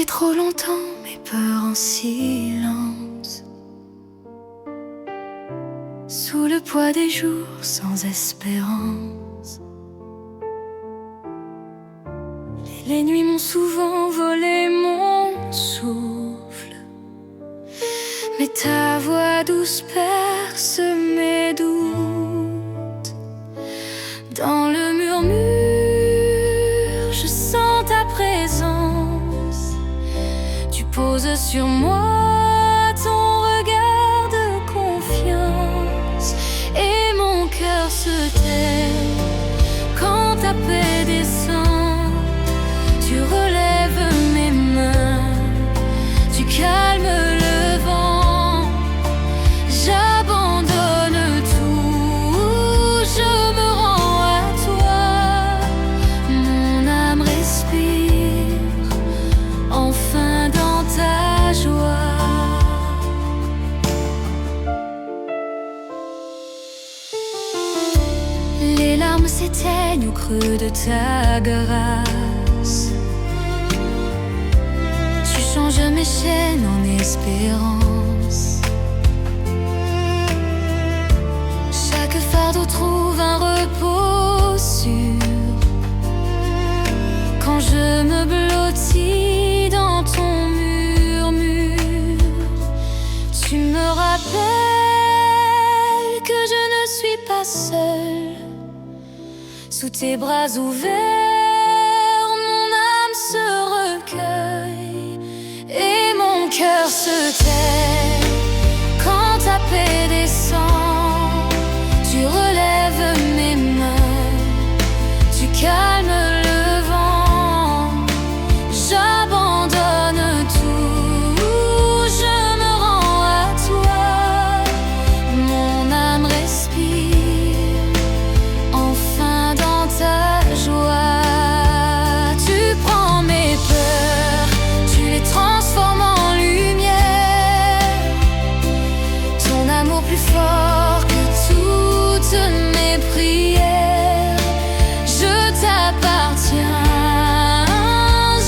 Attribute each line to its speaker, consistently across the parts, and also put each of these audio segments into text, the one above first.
Speaker 1: trop longtemps mes peurs en silence, sous le poids des jours sans espérance. Les nuits m'ont souvent volé mon souffle, mais ta voix douce perce mes doutes. Dans le murmure, je sens ta présence. Tu poses sur moi ton regard de confiance, et mon cœur se tait quand ta paix descend. Tu relèves mes mains, tu calmes le vent. J'abandonne tout, je me rends à toi. Mon âme respire enfin dans ta joie. Les larmes s'éteignent au creux de ta grâce. Tu changes mes chaînes en espérance. Chaque fardeau trouve un repos sûr. Quand je me blottis dans ton murmure, tu me rappelles que je ne suis pas seule. Sous tes bras ouverts, mon âme se recueille et mon cœur se tait quand ta paix descend. Tu relèves mes mains, tu calmes le vent. J'abandonne tout, je me rends à toi. Mon âme respire enfin dans ta joie. Tu prends mes peurs, tu les transformes en lumière. Ton amour plus fort que toutes mes prières. Je t'appartiens,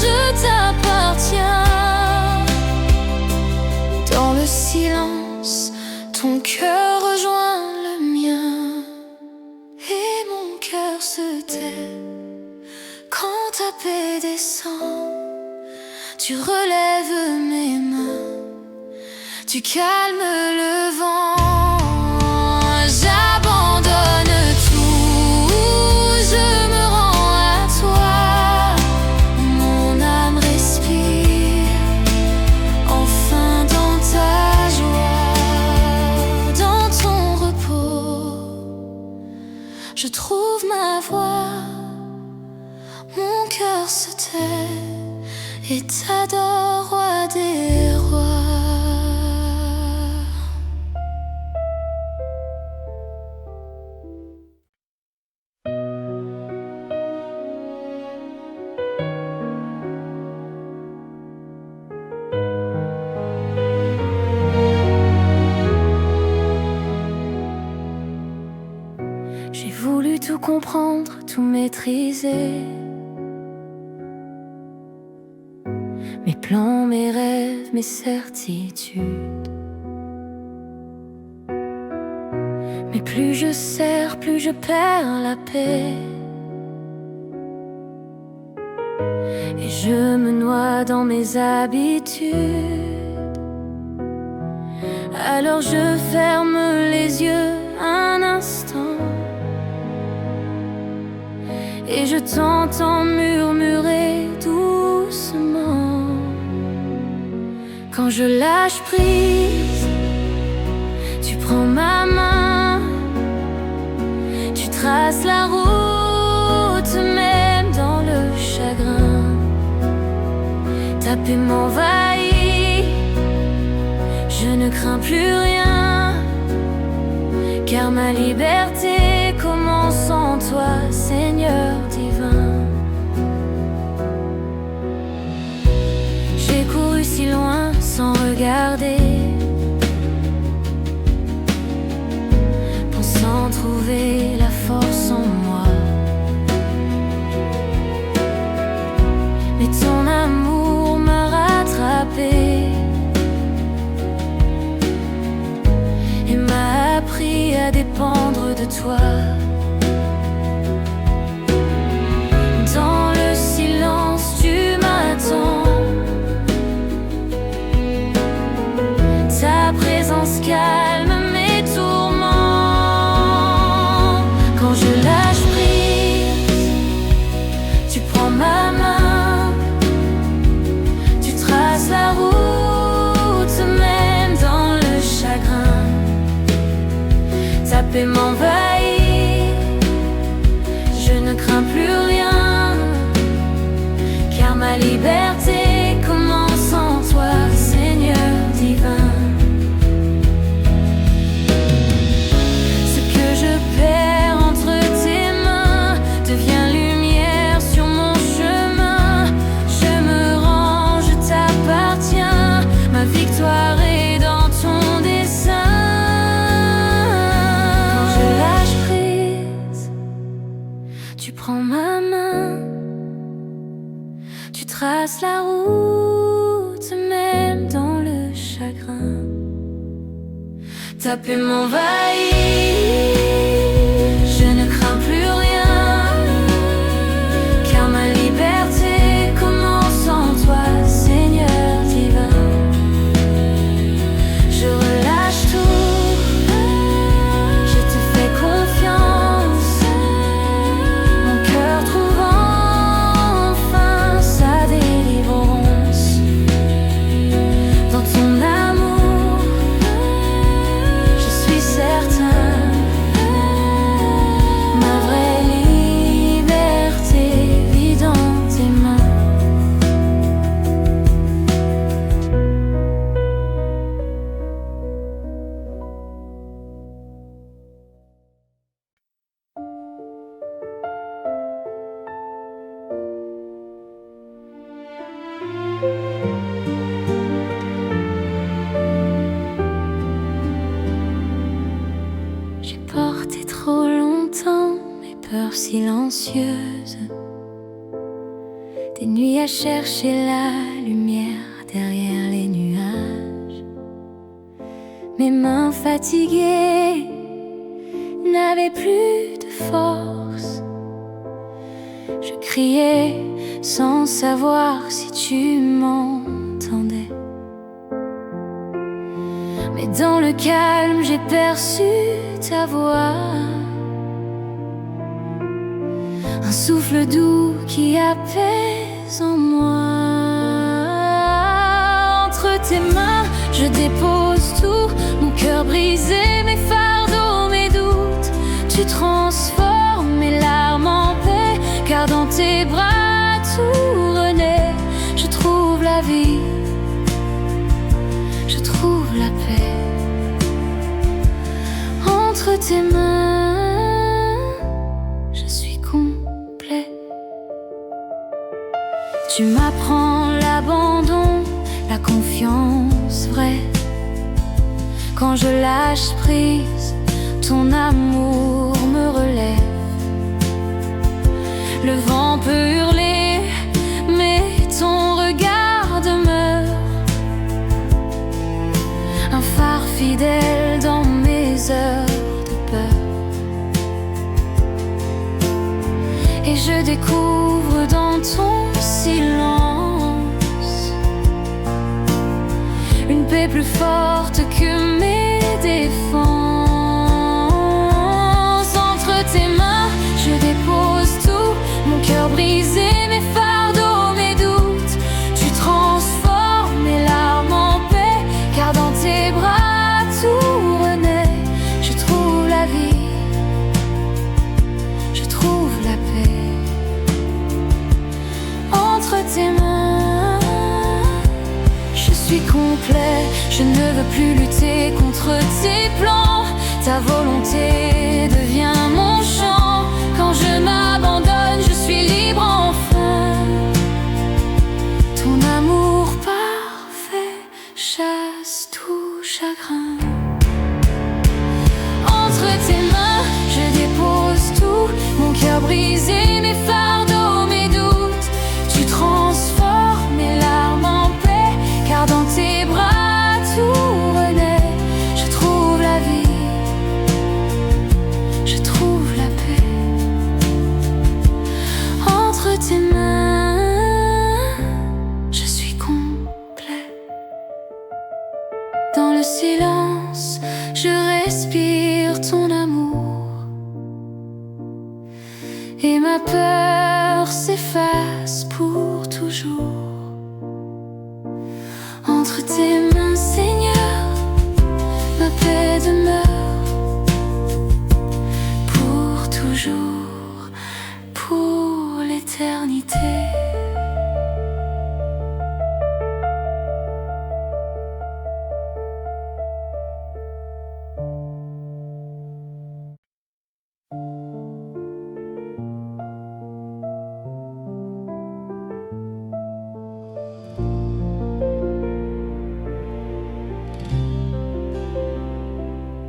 Speaker 1: je t'appartiens. Dans le silence, ton cœur rejoint le mien, et mon cœur se tait quand ta paix descend. Tu relèves mes mains, tu calmes le vent. J'abandonne tout, je me rends à toi. Mon âme respire enfin dans ta joie. Dans ton repos, je trouve ma voix. Mon cœur se tait et t'adore, roi des rois. J'ai voulu tout comprendre, tout maîtriser. Mes plans, mes rêves, mes certitudes. Mais plus je serre, plus je perds la paix. Et je me noie dans mes habitudes. Alors je ferme les yeux un instant, et je t'entends murmurer doucement. Quand je lâche prise, tu prends ma main. Tu traces la route même dans le chagrin. Ta paix m'envahit, je ne crains plus rien, car ma liberté commence en toi, Seigneur divin. J'ai couru si loin sans regarder, pensant trouver la force en moi. Mais ton amour m'a paix m'envahit. Je ne crains plus rien, car ma liberté commence en toi, Seigneur divin. Ce que je perds entre tes mains devient lumière sur mon chemin. Je me rends, je t'appartiens, ma victoire est dans ton dessein. Quand je lâche prise, tu prends ma main, tu traces la route même dans le chagrin. Ta paix m'envahit, je ne crains plus rien, car ma liberté commence en toi, Seigneur divin. Je relâche tout, je te fais confiance. Mon cœur trouve enfin sa délivrance. Dans ton amour, je suis certain, ma vraie liberté vit dans tes mains. J'ai porté trop longtemps mes peurs silencieuses, des nuits à chercher la lumière derrière les nuages. Mes mains fatiguées n'avaient plus de force. Je criais sans savoir si tu m'entendais. Mais dans le calme, j'ai perçu ta voix, un souffle doux qui apaise en moi. Entre tes mains, je dépose tout, mon cœur brisé, mes fardeaux, mes doutes. Tu transformes mes larmes en paix, car dans tes bras tout renaît. Je trouve la vie, je trouve la paix. Entre tes mains, je suis complet. Tu m'apprends l'abandon, la confiance vraie. Quand je lâche prise, ton amour me relève. Le vent peut hurler, mais ton regard demeure, un phare fidèle dans mes heures de peur. Et je découvre dans ton silence une paix plus forte que mes défenses. Entre tes mains, je dépose tout, mon cœur brisé, mes fardeaux, mes doutes. Tu transformes mes larmes en paix, car dans tes bras tout renaît. Je trouve la vie, je trouve la paix. Entre tes mains, je suis complet. Je ne veux plus lutter contre tes plans. Ta volonté devient mon chant. Quand je m'abandonne, je suis libre enfin. Ton amour parfait chasse tout chagrin. Entre tes mains, je dépose tout, mon cœur brisé, mes fardeaux, mes doutes. Tu transformes mes larmes en paix, car dans tes bras tout renaît. Je trouve la vie, je trouve la paix. Entre tes mains, je suis complet. Dans le silence, je respire ton amour, et ma peur s'efface pour toujours. Entre tes mains, Seigneur, ma paix demeure, toujours pour l'éternité.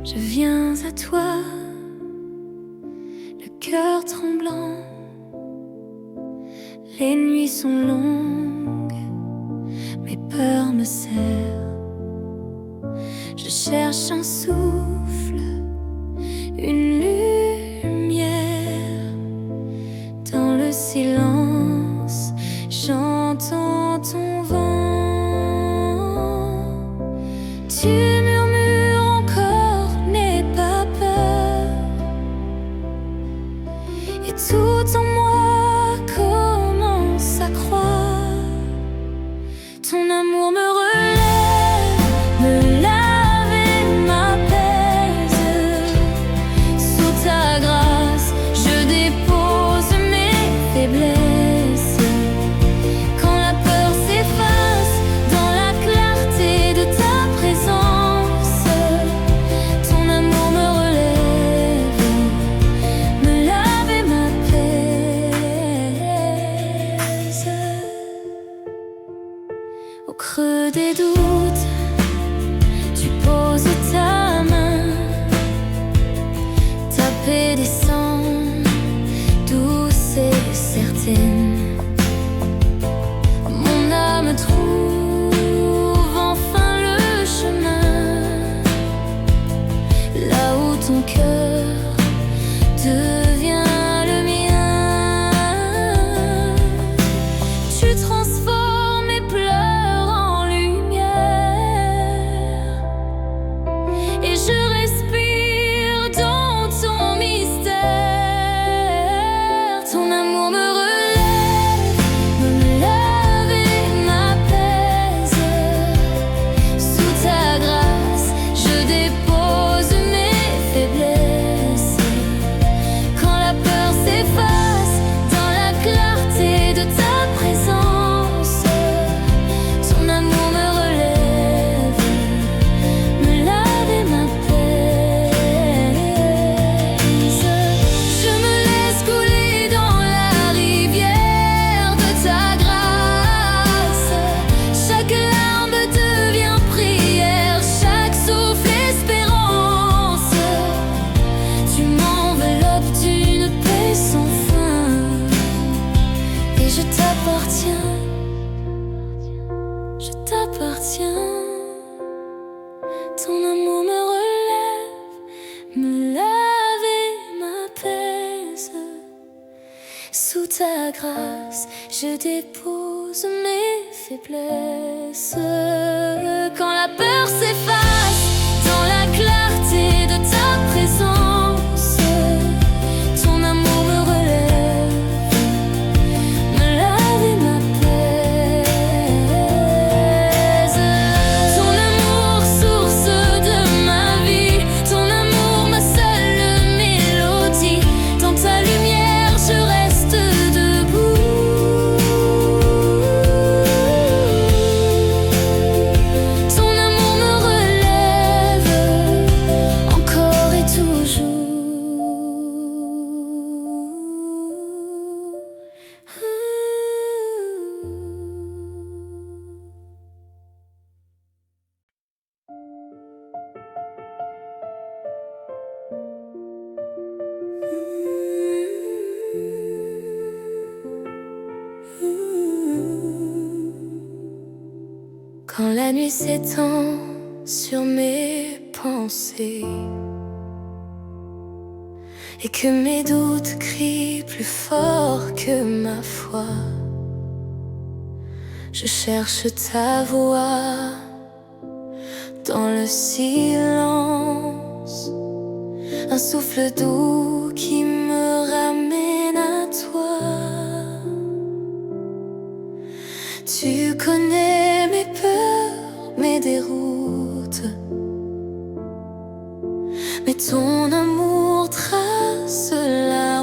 Speaker 1: Je viens à toi, le cœur tremblant. Les nuits sont longues, mes peurs me serrent. Je cherche un souffle, une lumière. Dans le silence, j'entends ton vent. Tu murmures encore, n'aie pas peur. Et tout en moi commence à croire. Ton amour me relève, me lave et m'apaise. Sous ta grâce, je dépose mes faiblesses. Quand la peur s'efface dans la clarté de ta présence, ton amour me relève, me lave et m'apaise. Au creux des doutes, tu poses ta main. Ta paix descend, douce et certaine. Mon âme trouve enfin le chemin, là où ton cœur devient le mien. Tu transformes mes pleurs en lumière, et je respire dans ton mystère. Ton amour me relève, me lave et m'apaise. Sous ta grâce, je dépose mes faiblesses. Quand la peur s'efface dans la clarté de ta présence, ton amour me relève, me lave et m'apaise. Je me laisse couler dans la rivière de ta grâce. Chaque larme devient prière, chaque souffle espérance. Tu m'enveloppes d'une paix sans fin, et je t'appartiens, je t'appartiens. Ton amour me relève, me lave et m'apaise. Sous ta grâce, je dépose mes faiblesses. Quand la peur s'efface dans la clarté de ta présence, ton amour me relève, me lave et m'apaise. Ton amour, source de ma vie, ton amour, ma seule mélodie. Dans ta lumière, je reste debout. Ton amour me relève encore et toujours. Quand la nuit s'étend sur mes pensées et que mes doutes crient plus fort que ma foi, je cherche ta voix dans le silence, un souffle doux qui me ramène à toi. Tu connais mes peurs, mes déroutes, mais ton amour trace la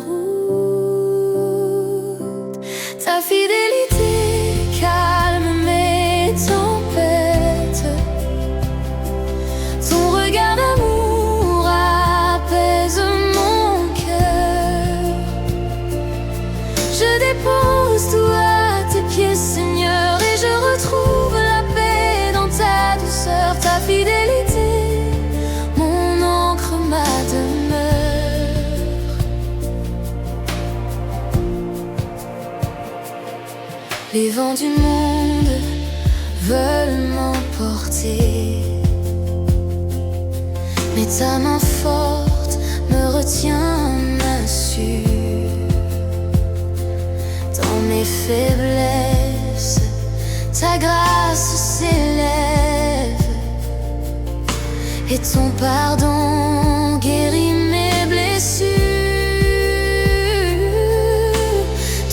Speaker 1: Les vents du monde veulent m'emporter, mais ta main forte me retient massue. Dans mes faiblesses, ta grâce s'élève, et ton pardon guérit mes blessures.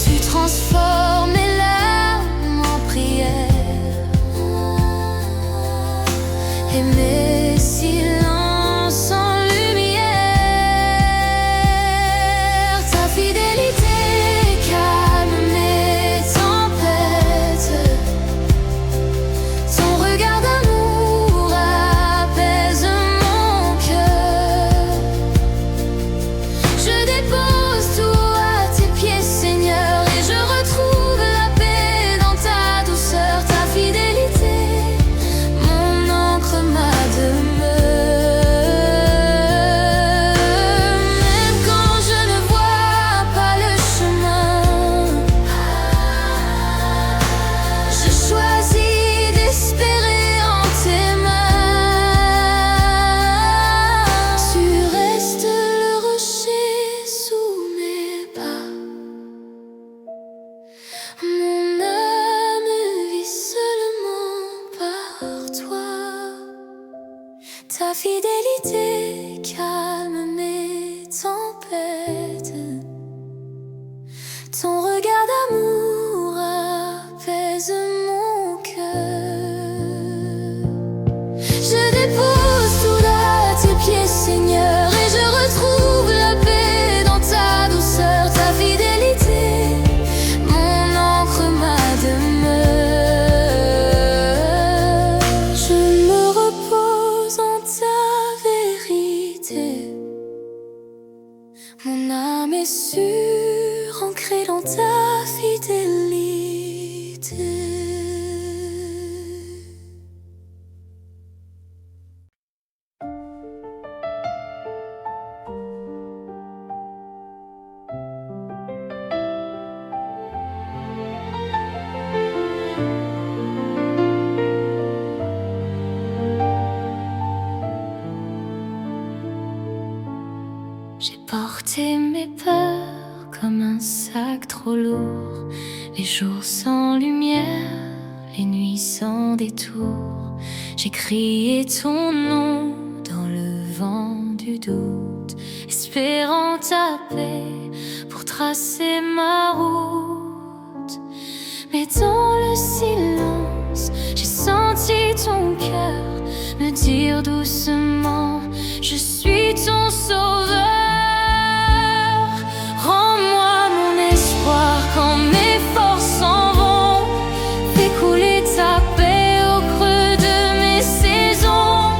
Speaker 1: Tu transformes mes larmes en prières et mes silences en lumière. Ta fidélité calme mes tempêtes, ton regard d'amour apaise mon cœur. Je dépose tout à tes pieds, Seigneur, et je retrouve la paix dans ta douceur. Ta fidélité, mon encre, ma demeure. Même quand je ne vois pas le chemin, je choisis d'espérer en tes mains. Tu restes le rocher sous mes pas. Mon âme vit seulement par toi. Ta fidélité calme mes tempêtes, ton regard d'amour apaise mon cœur. Je dépose tout à tes pieds, Seigneur, et je retrouve la paix dans ta douceur. Ta fidélité, mon encre, ma demeure. Je me repose en ta vérité. Mon âme est sûre, ancrée dans ta fidélité. J'ai porté mes peurs comme un sac trop lourd, les jours sans lumière, les nuits sans détour. J'ai crié ton nom dans le vent du doute, espérant ta paix pour tracer ma route. Mais dans le silence, j'ai senti ton cœur me dire doucement: je suis ton sauveur. Rends-moi mon espoir quand mes forces s'en vont. Fais couler ta paix au creux de mes saisons.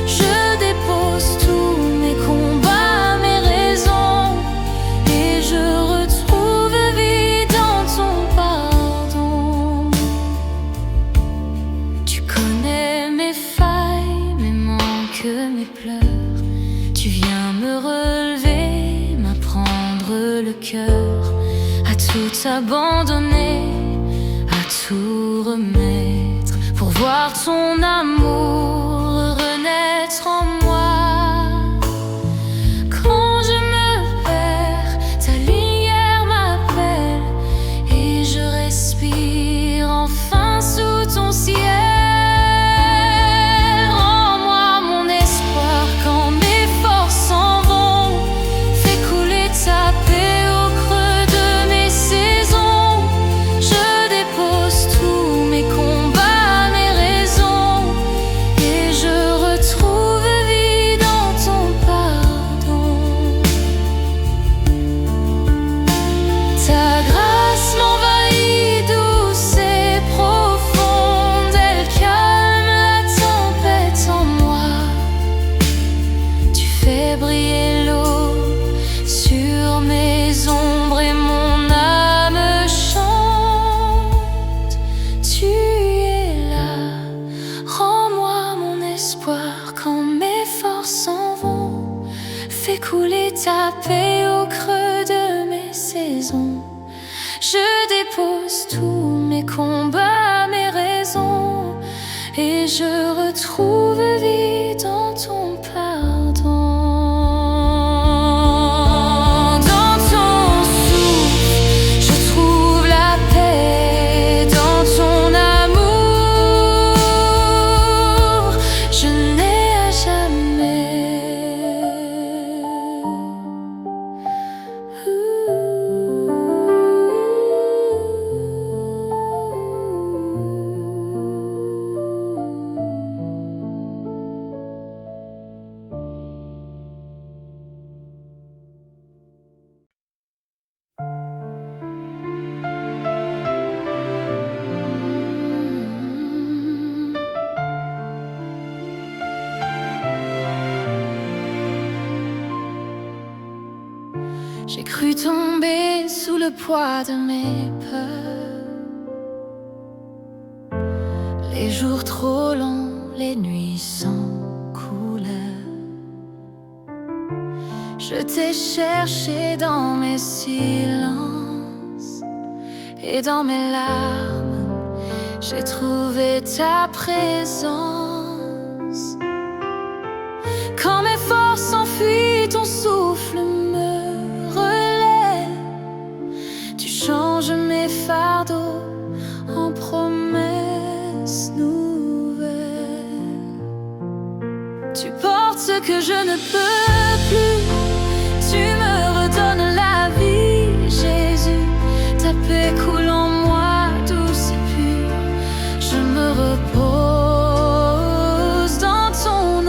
Speaker 1: Je dépose tous mes combats, mes raisons, et je retrouve vie dans ton pardon. Tu connais mes failles, mes manques, mes pleurs. Tu viens me relever, m'apprendre le cœur à tout abandonner, à tout remettre, pour voir ton amour renaître en moi. Quand je me perds, ta lumière m'appelle, et je respire enfin sous ton ciel. Rends-moi mon espoir quand mes forces s'en vont. Fais couler ta paix au creux de mes saisons. Je dépose tous mes combats, mes raisons, et je retrouve vie dans ton pardon. Ta grâce m'envahit, douce et profonde, elle calme la tempête en moi. Tu fais briller l'eau sur mes ombres et mon âme chante. Tu es là, rends-moi mon espoir quand mes forces s'en vont. Fais couler ta paix au creux de mes saisons. Je dépose tous mes et je retrouve vie dans ton pardon. Dans ton souffle, je trouve la paix. Dans ton amour, je n'ai à jamais. J'ai cru tomber sous le poids de mes peurs. Les jours trop longs, les nuits sans couleur. Je t'ai cherché dans mes silences et dans mes larmes, j'ai trouvé ta présence. Quand mes forces s'enfuient, ton souffle me relève. Tu changes mes fardeaux en promesses nouvelles. Tu portes ce que je ne peux plus. Tu me redonnes la vie, Jésus. Ta paix coule en moi, douce et pure. Je me repose dans ton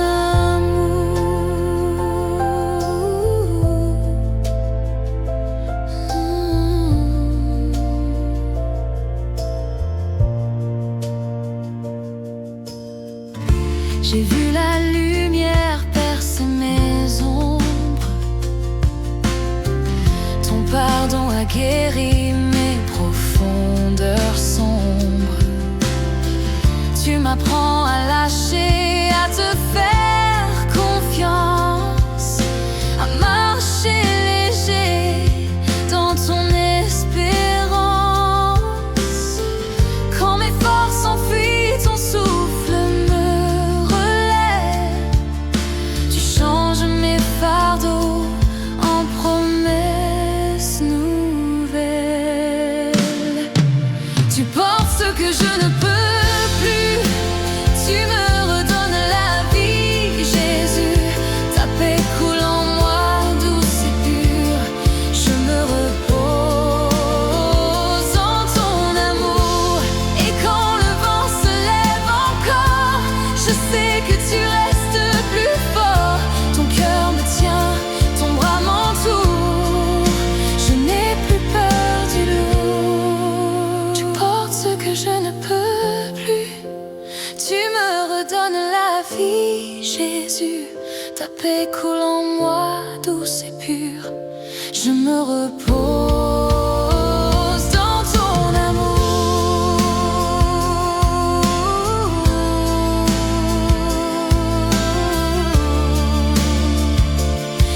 Speaker 1: J'ai vu la lumière percer mes ombres. Ton pardon a guéri mes profondeurs sombres. Tu m'apprends à lâcher, à te faire confiance, à marcher léger dans ton espérance. Quand mes forces s'enfuient, ton souffle me relève. Tu changes mes fardeaux en promesses nouvelles. Tu portes ce que je ne peux plus. Tu me redonnes la vie, Jésus. Ta paix coule en moi, douce et pure. Je me repose en ton amour. Et quand le vent se lève encore, je sais que tu restes plus fort. Ton cœur me tient, ton bras m'entoure. Je n'ai plus peur du lourd. Tu portes ce que je ne peux plus. Tu me redonnes la vie, Jésus. Ta paix coule en moi, douce et pure. Je me repose dans ton amour.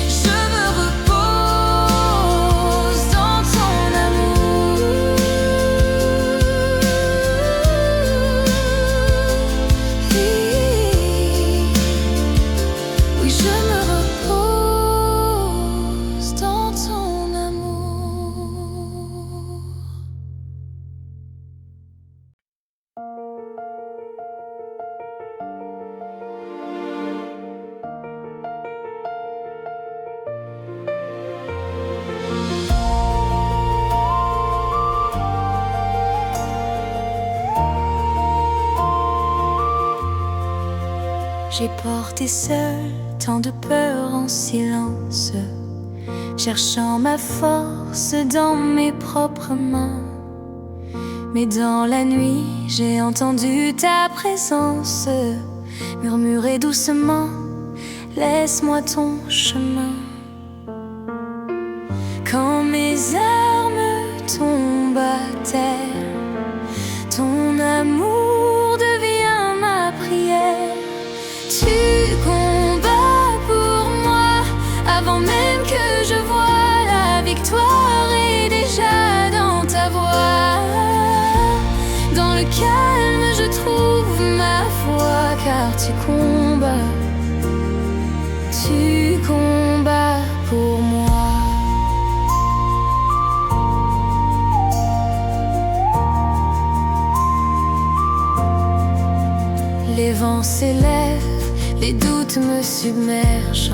Speaker 1: Je me repose dans ton amour. Oui, je me repose dans ton amour. J'ai porté seul tant de peur en silence, cherchant ma force dans mes propres mains. Mais dans la nuit, j'ai entendu ta présence murmurer doucement: laisse-moi ton chemin. Quand mes armes tombent à terre, ton amour devient ma prière. Tu combats pour moi avant même que je voie la victoire est déjà dans ta voix. Dans le calme, je trouve ma foi. car tu combats pour moi. Les vents s'élèvent, les doutes me submergent,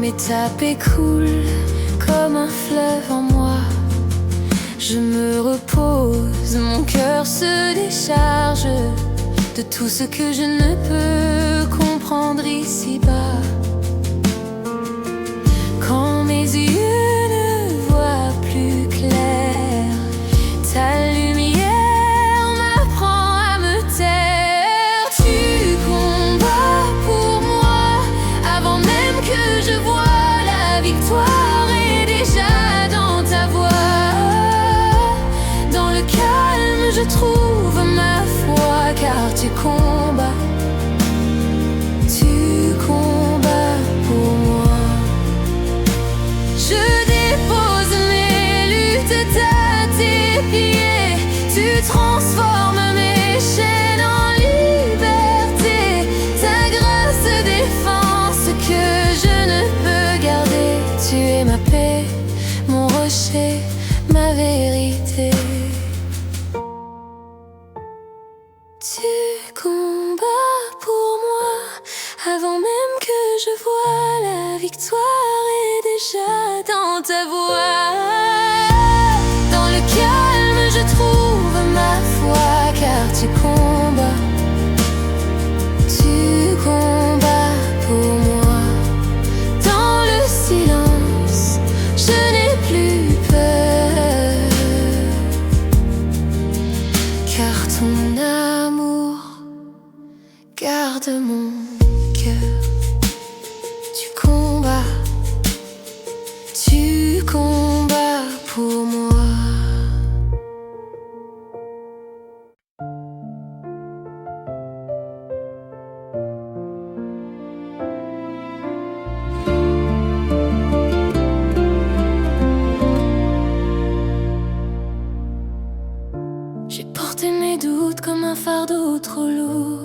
Speaker 1: mes tapes écoulent comme un fleuve en moi. Je me repose, mon cœur se décharge de tout ce que je ne peux comprendre ici-bas. Quand mes yeux ne voient plus clair, ta lumière m'apprend à me taire. Tu combats pour moi avant même que je voie la victoire est déjà dans ta voix. Dans le calme je trouve ma foi car tu combats. Tu combats pour moi. Je dépose mes luttes à tes pieds. Tu transformes mes chaînes en liberté. Ta grâce défend ce que je ne peux garder. Tu es ma paix, mon rocher, ma vérité. Tu combats pour moi avant même que je voie la victoire est déjà dans ta voix. Dans le calme je trouve ma foi car tu combats. Tu combats pour moi. Dans le silence je n'ai plus peur car ton amour garde mon cœur. Tu combats pour moi. J'ai porté mes doutes comme un fardeau trop lourd.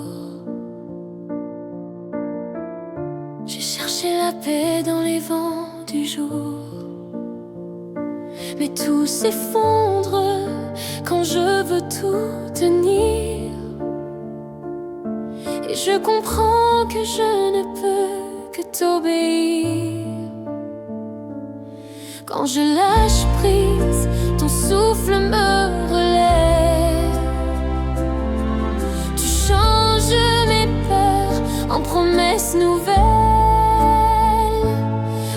Speaker 1: J'ai cherché la paix dans les vents du jour. Mais tout s'effondre quand je veux tout tenir. Et je comprends que je ne peux que t'obéir. Quand je lâche prise, ton souffle me relève. Tu changes mes peurs en promesses nouvelles.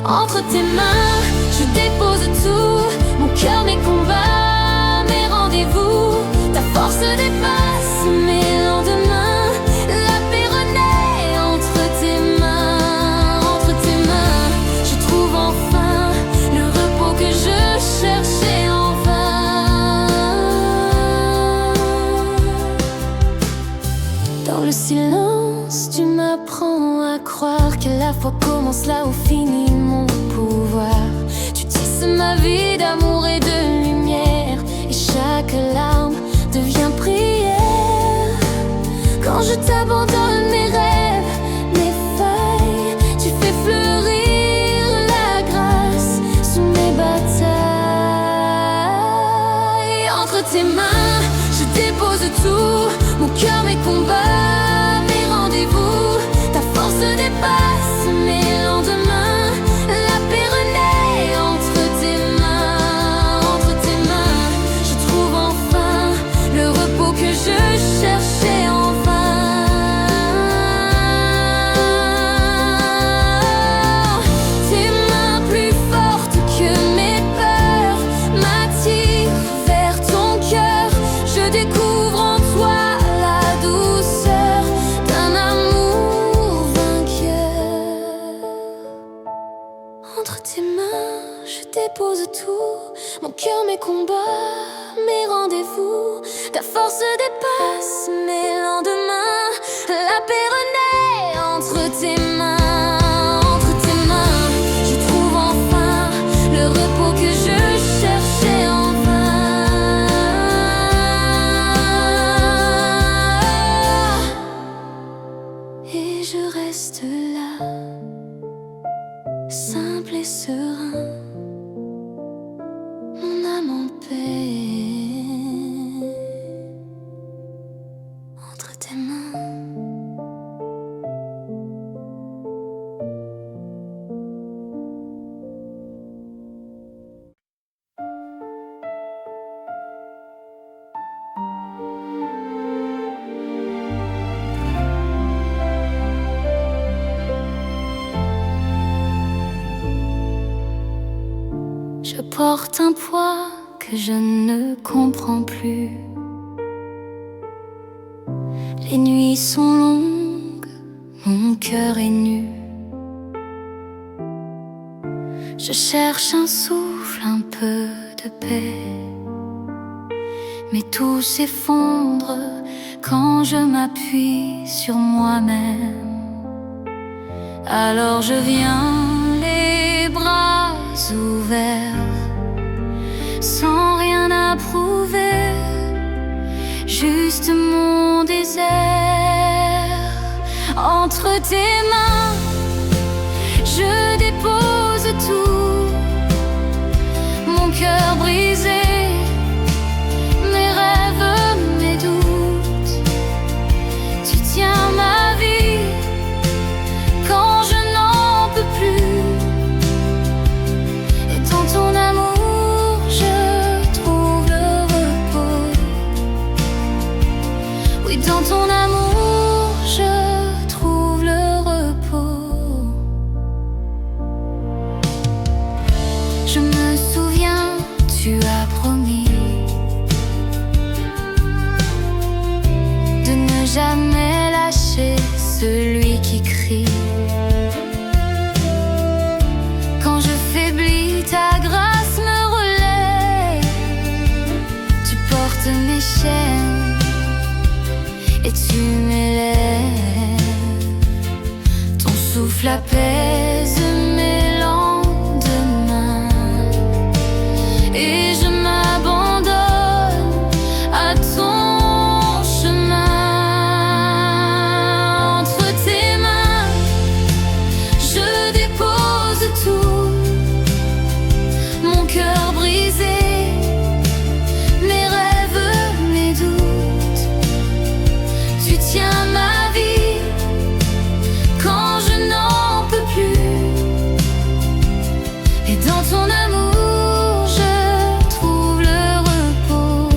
Speaker 1: Entre tes mains, je dépose tout, mon cœur, mes combats, mes rendez-vous. Ta force dépasse mes lendemains. La paix renaît entre tes mains, entre tes mains. Je trouve enfin le repos que je cherchais en vain. Dans le silence, tu m'apprends à croire que la foi commence là où finit mon pouvoir. Tu tisses ma vie d'amour et de lumière, et chaque larme devient prière. Quand je t'abandonne mes rêves, mes feuilles, tu fais fleurir la grâce sous mes batailles. Entre tes mains, je dépose tout, mon cœur, mes combats, mes rendez-vous. Ta force dépasse mes lendemains. La paix renaît entre tes mains, entre tes mains. Je trouve enfin le repos que je cherchais en vain. Tes mains plus fortes que mes peurs m'attirent vers ton cœur. Je découvre en toi la douceur d'un amour vainqueur. Entre tes mains, je dépose tout, mon cœur, mes combats, mes rendez-vous. Ta force dépasse mes lendemains. La paix renaît entre tes mains, entre tes mains. Je trouve enfin le repos que je cherchais en vain. je reste là, simple et serein, mon âme en paix entre tes mains. Je porte un poids que je ne comprends plus. Les nuits sont longues, mon cœur est nu. Je cherche un souffle, un peu de paix, mais tout s'effondre quand je m'appuie sur moi-même. Alors je viens les bras ouverts, sans rien à prouver, juste mon désert. Entre tes mains, je dépose tout, mon cœur brisé, mes rêves, mes doutes. Tu tiens ma vie quand je n'en peux plus, et dans ton amour je trouve le repos. Oui, dans ton amour je trouve le repos. Je me souviens, tu as promis de ne jamais lâcher celui qui crie. Quand je faiblis, ta grâce me relève. Tu portes mes chaînes et tu m'élèves. Ton souffle apaise mes lendemains, et je m'abandonne à ton chemin. Entre tes mains, je dépose tout, mon cœur brisé, mes rêves, mes doutes. Tu tiens ma vie quand je n'en peux plus, et dans ton amour je trouve le repos.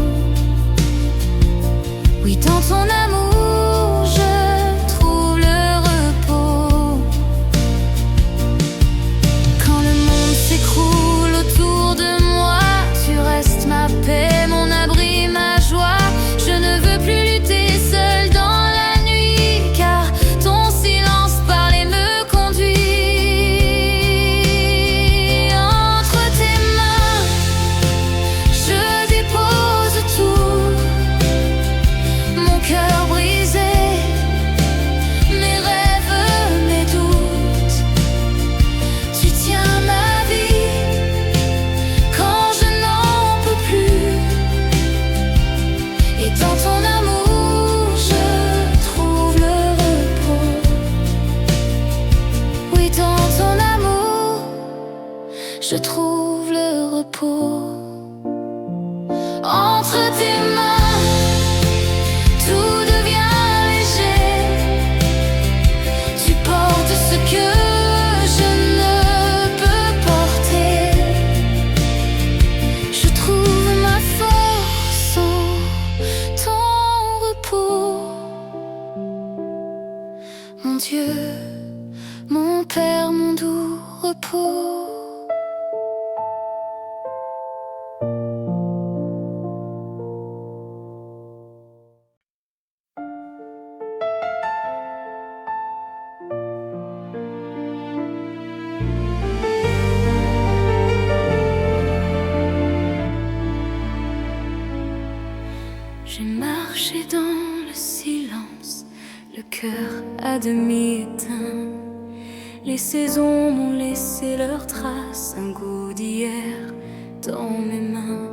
Speaker 1: Oui, dans ton amour je trouve le repos. Quand le monde s'écroule autour de moi, tu restes ma paix, mon abri, ma joie. Je ne veux plus lutter seule dans la nuit, car ton silence parle et me conduit. Entre tes mains, je dépose tout, mon cœur brisé, mes rêves, mes doutes. Tu tiens ma vie quand je n'en peux plus, et dans ton amour je trouve le repos. Oui, dans ton amour je trouve le repos. Entre tes mains, tout devient léger. Tu portes ce que je ne peux porter. Je trouve ma force en ton repos. Mon Dieu, mon Père, mon doux repos. J'ai marché dans le silence, le cœur à demi éteint. Les saisons m'ont laissé leurs traces, un goût d'hier dans mes mains.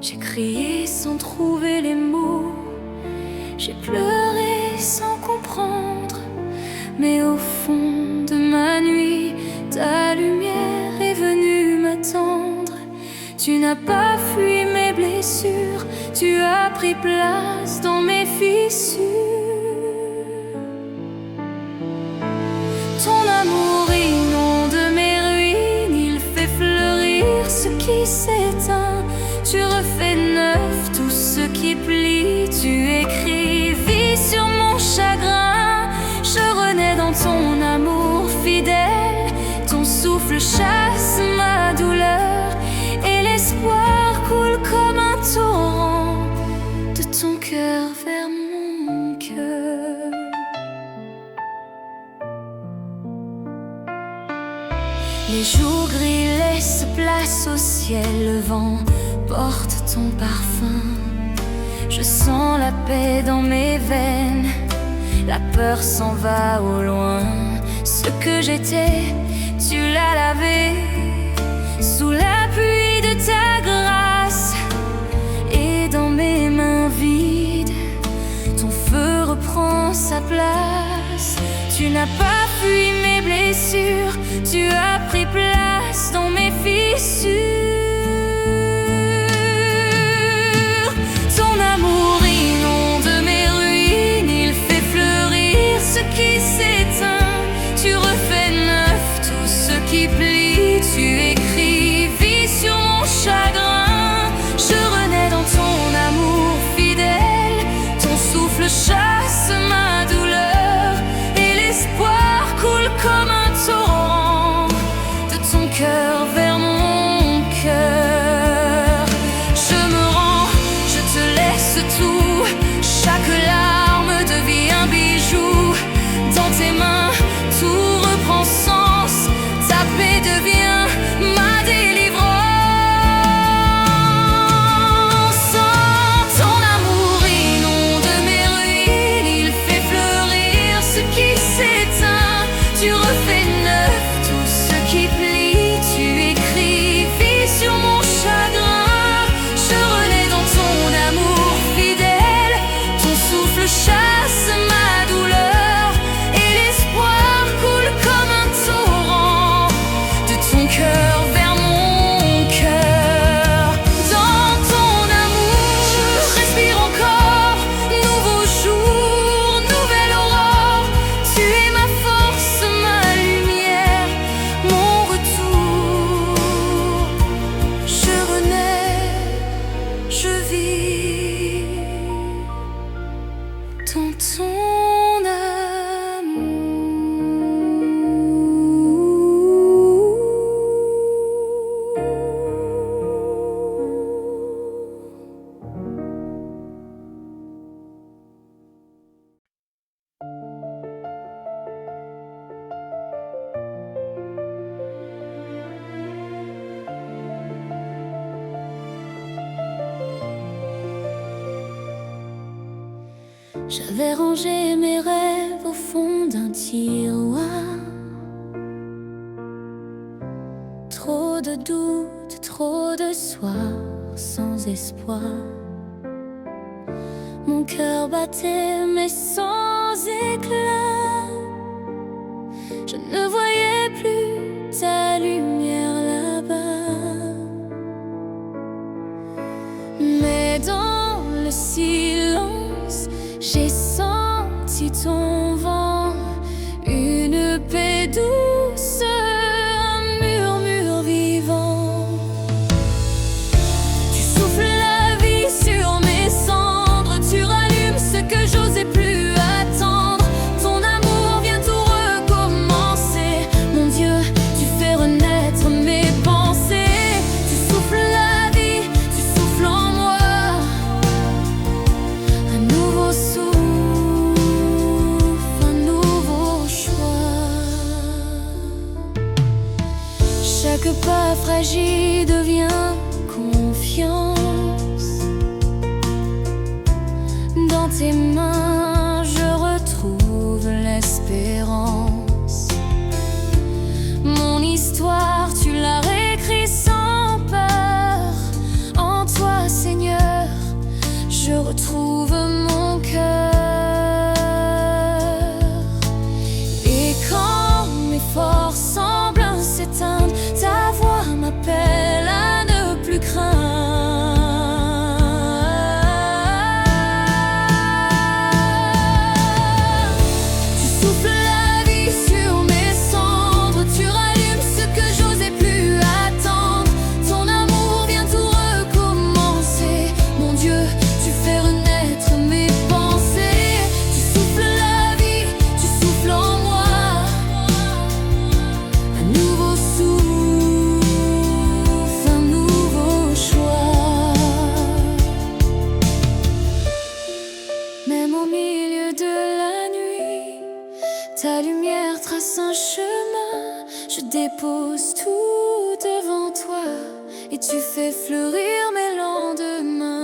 Speaker 1: J'ai crié sans trouver les mots, j'ai pleuré sans comprendre. au fond de ma nuit, ta lumière est venue m'attendre. Tu n'as pas fui mes blessures, tu as pris place dans mes fissures. Ton amour inonde mes ruines, il fait fleurir ce qui s'éteint. Tu refais neuf tout ce qui plie, tu écris vie sur mon chagrin. Je renais dans ton amour fidèle, ton souffle chasse ma douleur et l'espoir coule comme un torrent de ton cœur vers mon cœur. Les jours gris laissent place au ciel, le vent porte ton parfum. Je sens la paix dans mes veines, la peur s'en va au loin. Ce que j'étais, tu l'as lavé sous la pluie de ta grâce. Et dans mes mains vides, ton feu reprend sa place. Tu n'as pas fui mes blessures, tu as pris place dans mes fissures. Ton amour inonde mes ruines, il fait fleurir ce qui s'éteint. Tu refais neuf tout ce qui plie, tu écris vie sur mon chagrin. Je renais dans ton amour fidèle, ton souffle chasse ma douleur et l'espoir coule comme un torrent de ton cœur vers mon cœur. Je me rends, je te laisse tout, chaque larme devient un bijou. Dans tes mains, tout reprend sens, ta paix devient ma délivrance. Ton amour inonde mes ruines, il fait fleurir ce qui s'éteint. Tu refais neuf tout ce qui plie, tu écris vie sur mon chagrin. Je renais dans ton amour fidèle, ton souffle chasse ma douleur et l'espoir coule comme un torrent de ton cœur vers mon cœur. Dans ton amour, je respire encore, nouveau jour, nouvelle aurore. Tu es ma force, ma lumière, mon retour. Je renais, je vis dans ton amour. J'avais rangé mes rêves au fond d'un tiroir. Trop de doutes, trop de soirs sans espoir. Mon cœur battait mais sans éclat. Je ne voyais plus ta lumière là-bas. Mais dans le silence, j'ai senti ton vent, une paix douce, un murmure vivant. Tu souffles la vie sur mes cendres, tu rallumes ce que j'osais plus attendre. Ton amour vient tout recommencer. Mon Dieu, tu fais renaître mes pensées. Tu souffles la vie, tu souffles en moi. Un nouveau souffle, un nouveau choix. Chaque pas fragile devient confiance. Dans tes mains, je retrouve l'espérance. Mon histoire, tu l'as réécrite sans peur. En toi, Seigneur, je retrouve mon cœur. Et quand souffles la vie sur mes cendres, tu rallumes ce que j'osais plus attendre. Ton amour vient tout recommencer. Mon Dieu, tu fais renaître mes pensées. Tu souffles la vie, tu souffles en moi. Un nouveau souffle, un nouveau choix. Même au milieu de la nuit, ta lumière trace un chemin. Je dépose tout devant toi et tu fais fleurir mes lendemains.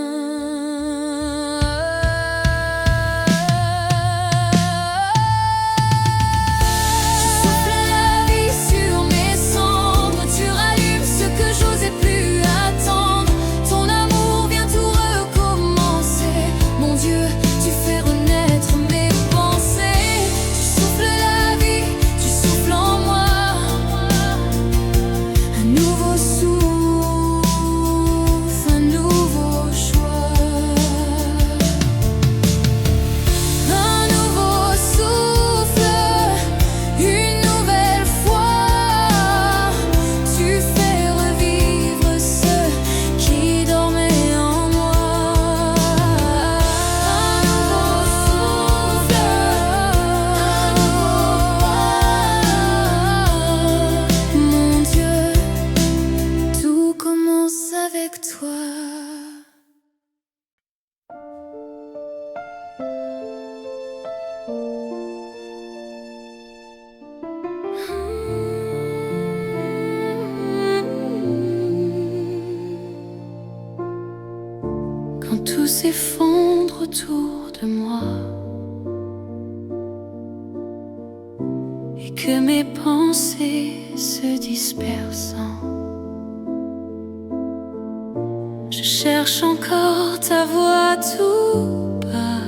Speaker 1: Tu souffles la vie sur mes cendres, tu rallumes ce que j'osais plus attendre. Ton amour vient tout recommencer. Mon Dieu, tu fais renaître mes pensées. Tu souffles la vie, tu souffles en moi. Un nouveau souffle, un nouveau choix. Un nouveau souffle, une nouvelle fois. Tu fais revivre ce qui dormait en moi. Un nouveau souffle, un nouveau pas. Mon Dieu, tout commence avec toi. Quand tout s'effondre autour de moi et que mes pensées se dispersent, je cherche encore ta voix tout bas.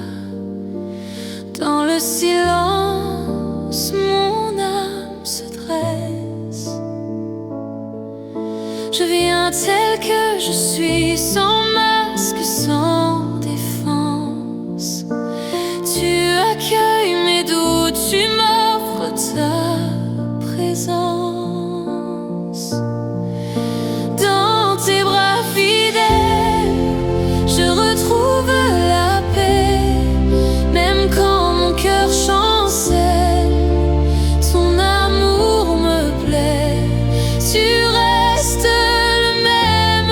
Speaker 1: Dans le silence, mon âme se dresse. Je viens tel que je suis, sans masque, sans défense. Tu accueilles mes doutes, tu m'offres ta présence. Dans tes bras fidèles, je retrouve la paix. Même quand mon cœur chancelle, ton amour me plaît. Tu restes le même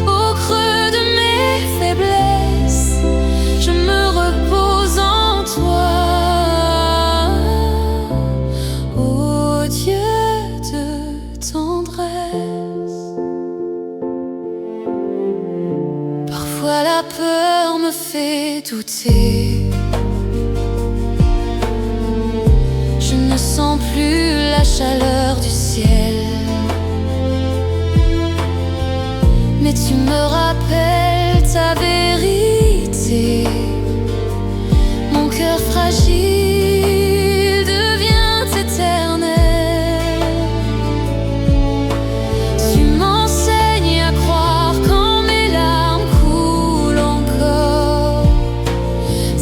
Speaker 1: au creux de mes faiblesses. Je me repose en toi, ô Dieu de tendresse. Parfois la peur me fait douter. Je ne sens plus la chaleur du ciel, mais tu me rappelles ta vérité. Mon cœur fragile devient éternel. Tu m'enseignes à croire quand mes larmes coulent encore.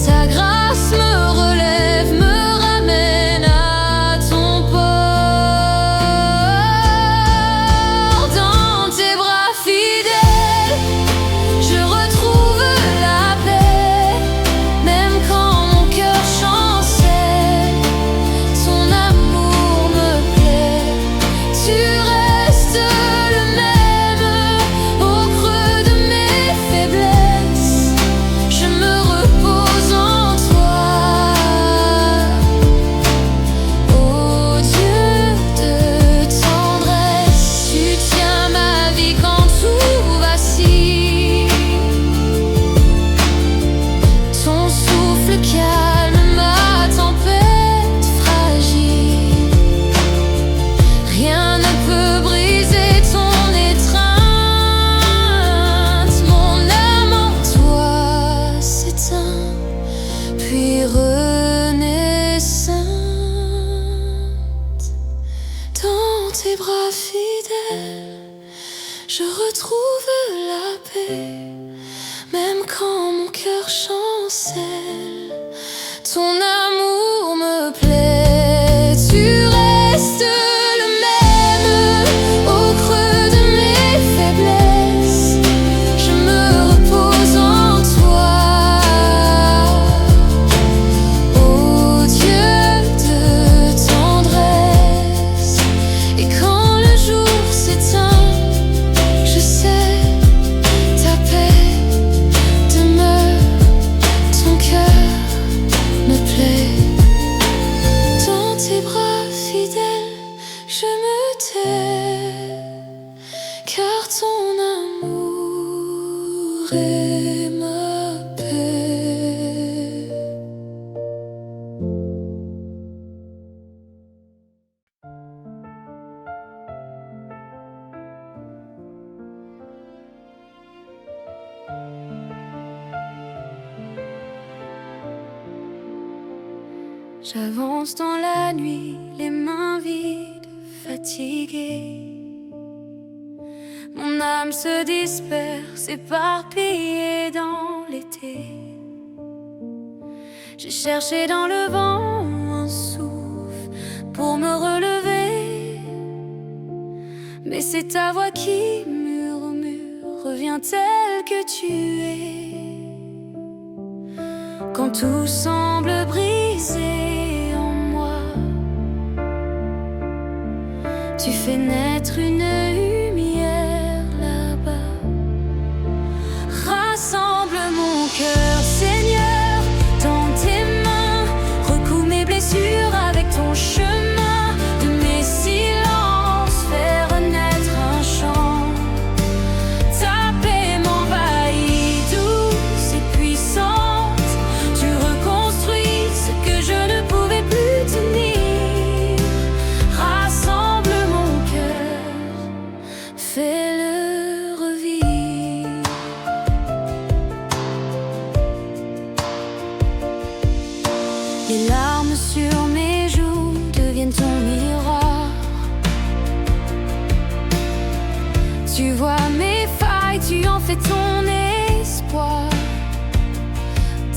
Speaker 1: Ta grâce me relève, me ramène à ton port. Dans tes bras fidèles, je retrouve la paix. Même quand mon cœur chancelle, ton amour me plaît. Tu restes le même au creux de mes faiblesses. Je me repose en toi, ô Dieu de tendresse. Tu tiens ma vie quand tout vacille. Ton souffle calme ma tempête fragile. Rien ne peut briser ton étreinte. Mon âme en toi s'éteint, puis renaissante. Dans tes bras fidèles, je retrouve la paix. Même quand mon cœur chancelle, ton amour me plaît. J'avance dans la nuit, les mains vides, fatiguées. Mon âme se disperse, éparpillée dans l'été. J'ai cherché dans le vent un souffle pour me relever, mais c'est ta voix qui murmure, reviens tel que tu es. Quand tout semble brisé en moi, tu fais naître une lumière là-bas. Rassemble mon cœur, Seigneur, dans tes mains. Recoue mes blessures avec ton chemin. De mes silences, fais renaître un chant. Ta paix m'envahit, douce et puissante. Tu reconstruis ce que je ne pouvais plus tenir. Rassemble mon cœur, fais-le revivre. Les larmes sur mes joues deviennent ton miroir. Tu vois mes failles, tu en fais ton espoir.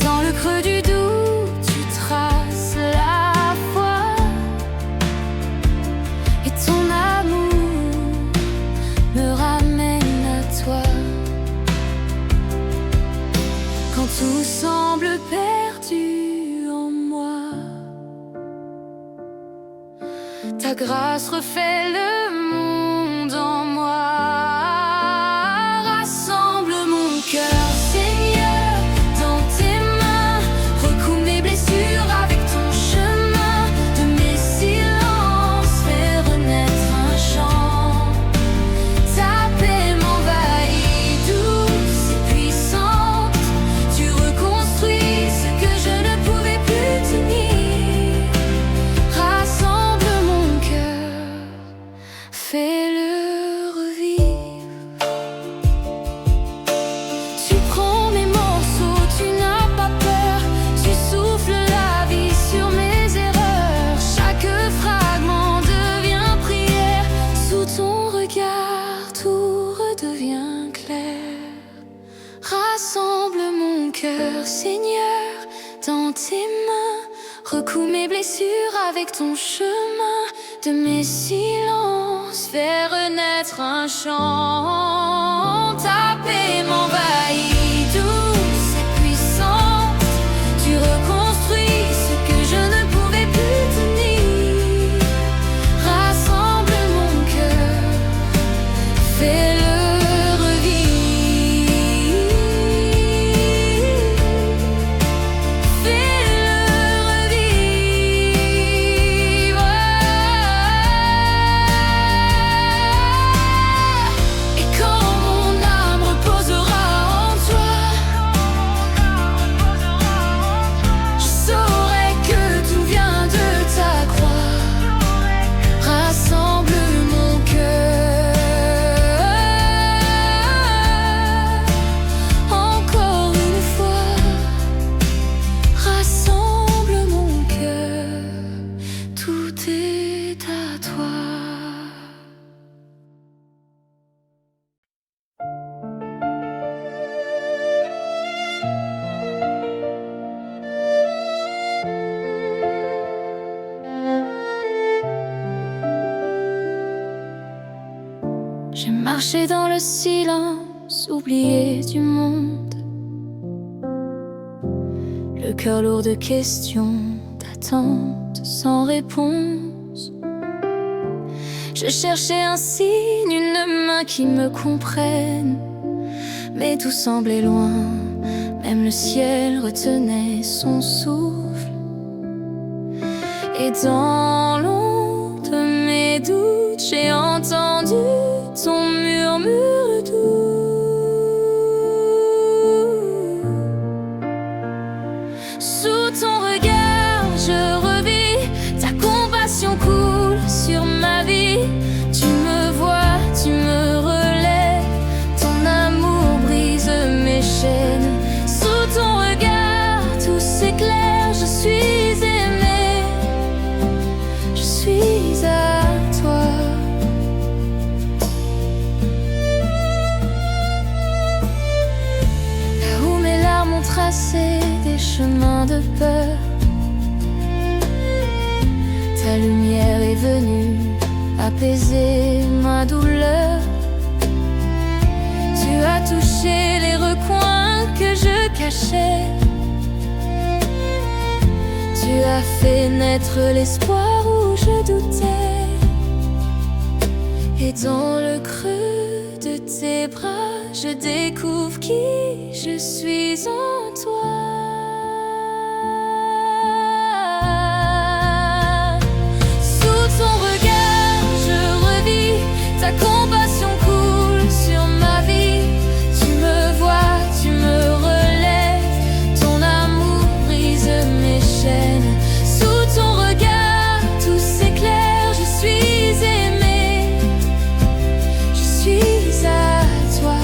Speaker 1: Dans le creux du doute, tu traces la foi. Et ton amour me ramène à toi. Quand tout semble perdu en moi, ta grâce refait le monde en moi. Rassemble mon cœur, Seigneur, dans tes mains. Recoue mes blessures avec ton chemin. De mes silences, fais renaître un chant. Ta paix m'envahit, douce et puissante. Tu reconstruis ce que je ne pouvais plus tenir. Rassemble mon cœur, fais-le revivre. Tu prends mes morceaux, tu n'as pas peur. Tu souffles la vie sur mes erreurs. Chaque fragment devient prière. Sous ton regard, tout redevient clair. Rassemble mon cœur, Seigneur, dans tes mains. Recoue mes blessures avec ton chemin. De mes silences, fais renaître un chant. Ta paix m'envahit, douce et puissante. Tu reconstruis ce que je ne pouvais plus tenir. Rassemble mon cœur, fais-le revivre. Fais-le revivre. Et quand mon âme reposera en toi, je saurai que tout vient de ta croix. Rassemble mon cœur. Encore une fois, rassemble mon cœur. Tout est à toi. J'ai marché dans le silence, oublié du monde. Le cœur lourd de questions, d'attentes sans réponse. Je cherchais un signe, une main qui me comprenne. Mais tout semblait loin, même le ciel retenait son souffle. Et dans l'ombre de mes doutes, j'ai entendu ton murmure doux. Sous ton regard, je revis ta compassion coule sur ma vie. Tu me vois, tu me relèves, ton amour brise mes chaînes. Sous ton regard, tout s'éclaire, je suis aimée. ta lumière est venue apaiser ma douleur. Tu as touché les recoins que je cachais. Tu as fait naître l'espoir où je doutais. Et dans le creux de tes bras, je découvre qui je suis en toi. Sous ton regard, je revis ta compassion coule sur ma vie. Tu me vois, tu me relèves, ton amour brise mes chaînes. Sous ton regard, tout s'éclaire, je suis aimée, je suis à toi.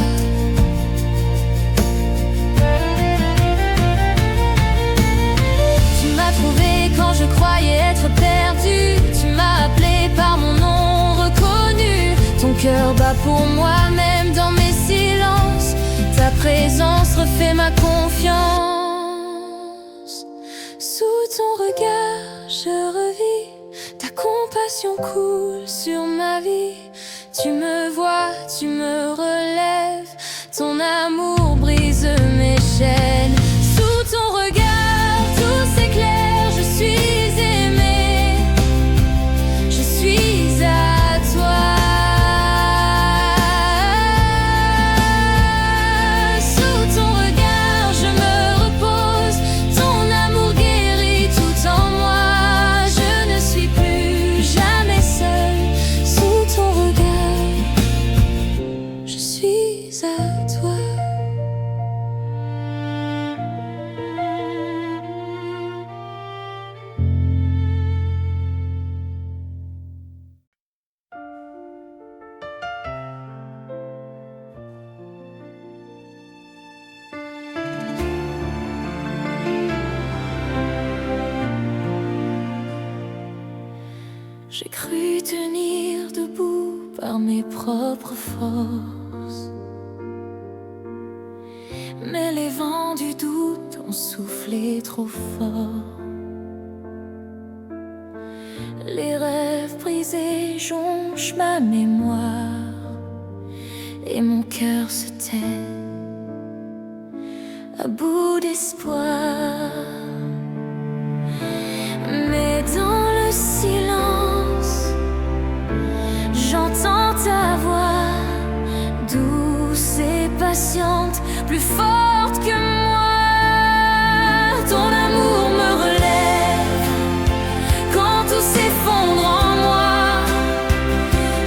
Speaker 1: Tu m'as trouvé quand je croyais être perdue. Tu m'as appelé par mon nom reconnu. Ton cœur bat pour moi même dans mes silences. Ta présence refait ma confiance. Sous ton regard, je revis ta compassion coule sur ma vie. Tu me vois, tu me relèves, ton amour brise mes chaînes. Sous ton regard, tout s'éclaire, je suis aimée, je suis à toi. Sous ton regard, je me repose, ton amour guérit tout en moi. Je ne suis plus jamais seule. Sous ton regard, je suis à toi. J'ai cru tenir debout par mes propres forces, mais les vents du doute ont soufflé trop fort. Les rêves brisés jonchent ma mémoire et mon cœur se tait à bout d'espoir. Mais dans le silence, j'entends ta voix, douce et patiente, plus forte que moi. Ton amour me relève quand tout s'effondre en moi.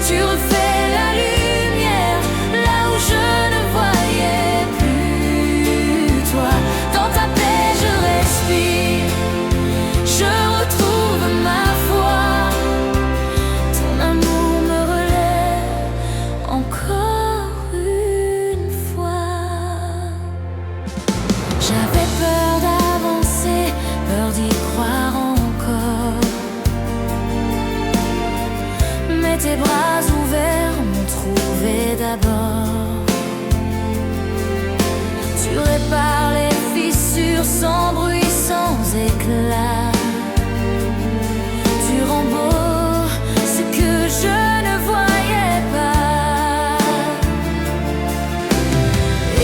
Speaker 1: Tu refais la lumière là où je ne voyais plus toi. Dans ta paix je respire, je retrouve ma foi. Ton amour me relève encore une fois. J'avais peur d'avancer, peur d'y croire encore, mais tes bras ouverts m'ont trouvé d'abord. Tu répares les fissures sans bruit, sans éclat. Tu rends beau ce que je ne voyais pas.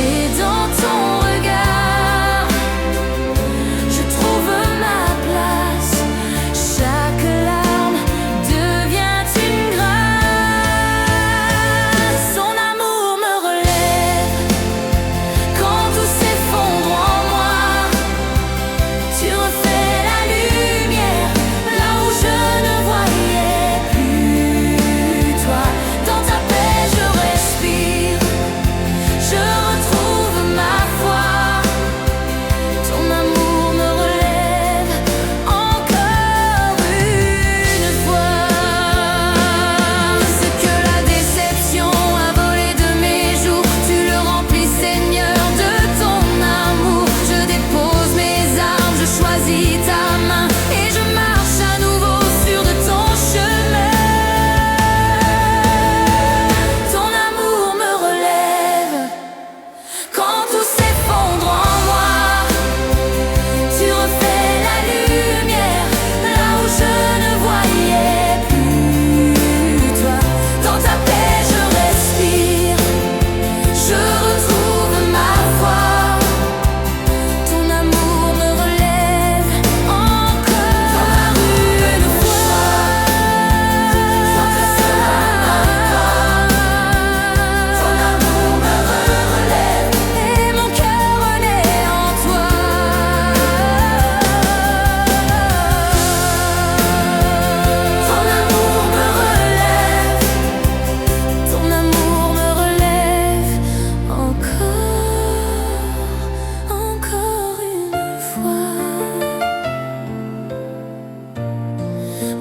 Speaker 1: Et dans ton regard, je trouve ma place. Chaque larme devient une grâce. Son amour me